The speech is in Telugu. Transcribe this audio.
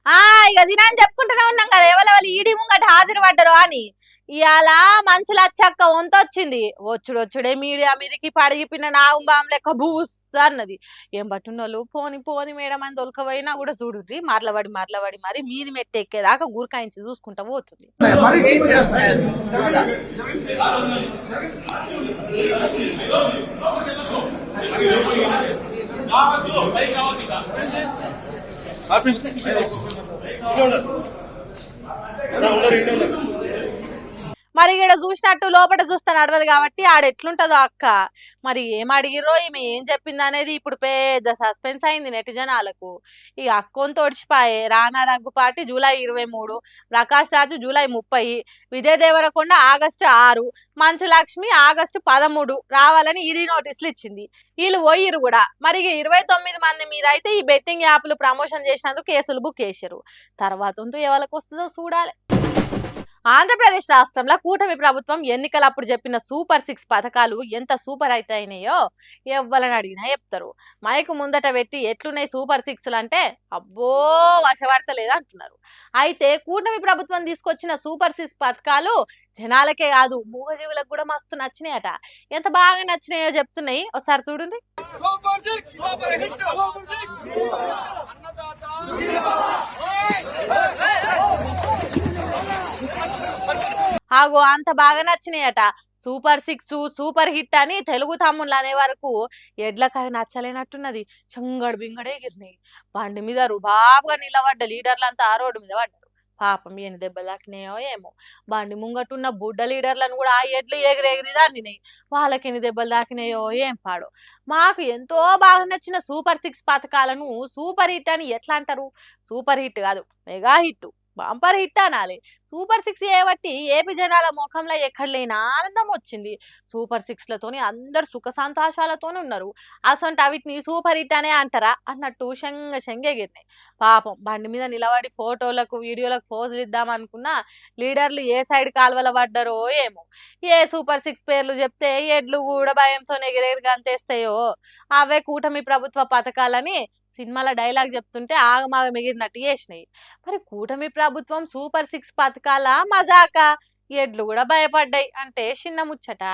ఆ ఇక దినాన్ని చెప్పుకుంటూనే ఉన్నాం కదా ఎవరెవరు ఈడి ముంగట హాజరు పడ్డరు అని. ఇవాళ మంచులు వచ్చాక వంతొచ్చింది. వచ్చుడే మీడియా మీదకి పడిగిపిన నాగుంబాం లెక్క బూస్ అన్నది. ఏం పట్టున్నోళ్ళు పోని పోని మేడం అని దొలకపోయినా కూడా చూడుర్రి మాట్లాడి మరి మీది మెట్టు ఎక్కేదాకా గురకాయించి చూసుకుంటా పోతుంది. మరి ఈడ చూసినట్టు లోపల చూస్తే నడవదు కాబట్టి ఆడెట్లుంటదో అక్క. మరి ఏం అడిగిరో ఈమె ఏం చెప్పింది అనేది ఇప్పుడు పెద్ద సస్పెన్స్ అయింది నెటి జనాలకు. ఈ అక్కోని తోడిచిపాయే రానా రగ్గుపాటి జూలై 23, ప్రకాష్ రాజు July 30, Vijay Devarakonda August 6, Manchu Lakshmi August 13 రావాలని ఈడీ నోటీసులు ఇచ్చింది. వీళ్ళు పోయిరు కూడా. మరి 29 మంది మీద అయితే ఈ బెట్టింగ్ యాప్లు ప్రమోషన్ చేసినందుకు కేసులు బుక్ చేశారు. తర్వాత ఎవరికి వస్తుందో చూడాలి. ఆంధ్రప్రదేశ్ రాష్ట్రంలో కూటమి ప్రభుత్వం ఎన్నికలప్పుడు చెప్పిన సూపర్ 6 పథకాలు ఎంత సూపర్ అయితే అయినాయో ఎవ్వలని అడిగినా చెప్తారు. మైకు ముందట పెట్టి ఎట్లున్నాయి సూపర్ 6లు అంటే అబ్బో వశపడతలేదు అంటున్నారు. అయితే కూటమి ప్రభుత్వం తీసుకొచ్చిన సూపర్ 6 పథకాలు జనాలకే కాదు మూగజీవులకు కూడా మస్తు నచ్చినాయట. ఎంత బాగా నచ్చినాయో చెప్తున్నాయి, ఒకసారి చూడండి. ఆగో అంత బాగా నచ్చినాయట. సూపర్ 6 సూపర్ హిట్ అని తెలుగు తమ్ముళ్ళు అనే వరకు ఎడ్లకు అది నచ్చలేనట్టున్నది. చంగడు బింగడే ఎగిరినాయి. బండి మీద రుబాబుగా నిలబడ్డ లీడర్లంతా ఆ రోడ్డు మీద పడ్డారు. పాపం ఎన్ని దెబ్బలు తాకినాయో ఏమో. బండి ముంగటున్న బుడ్డ లీడర్లను కూడా ఆ ఎడ్లు ఎగిరెగిరి దాన్నినాయి. వాళ్ళకి ఎన్ని దెబ్బలు తాకినాయో ఏం పాడో. మాకు ఎంతో బాగా నచ్చిన సూపర్ 6 పథకాలను సూపర్ హిట్ అని ఎట్లా అంటారు? సూపర్ హిట్ కాదు, మెగా హిట్, బంపర్ హిట్ అనాలి. సూపర్ 6 ఏవట్టి ఏపీ జనాల ముఖంలో ఎక్కడ లేని ఆనందం వచ్చింది. సూపర్ 6లతోని అందరు సుఖ సంతోషాలతోనే ఉన్నారు. అసలు వీటిని సూపర్ హిట్ అనే అంటారా అన్నట్టు శంగెగిరినాయి. పాపం బండి మీద నిలబడి ఫోటోలకు వీడియోలకు పోజులు ఇద్దామనుకున్నా లీడర్లు ఏ సైడ్ కాలువల పడ్డారో ఏమో. ఏ సూపర్ 6 పేర్లు చెప్తే ఎడ్లు కూడా భయంతో ఎగిరెగిరి గంతేస్తాయో అవే కూటమి ప్రభుత్వ పథకాలని సినిమాల డైలాగ్ చెప్తుంటే ఆగమాగ మిగిలినట్టు చేసినాయి. మరి కూటమి ప్రభుత్వం సూపర్ 6 పథకాల మజాక ఎడ్లు కూడా భయపడ్డాయి అంటే చిన్న ముచ్చట.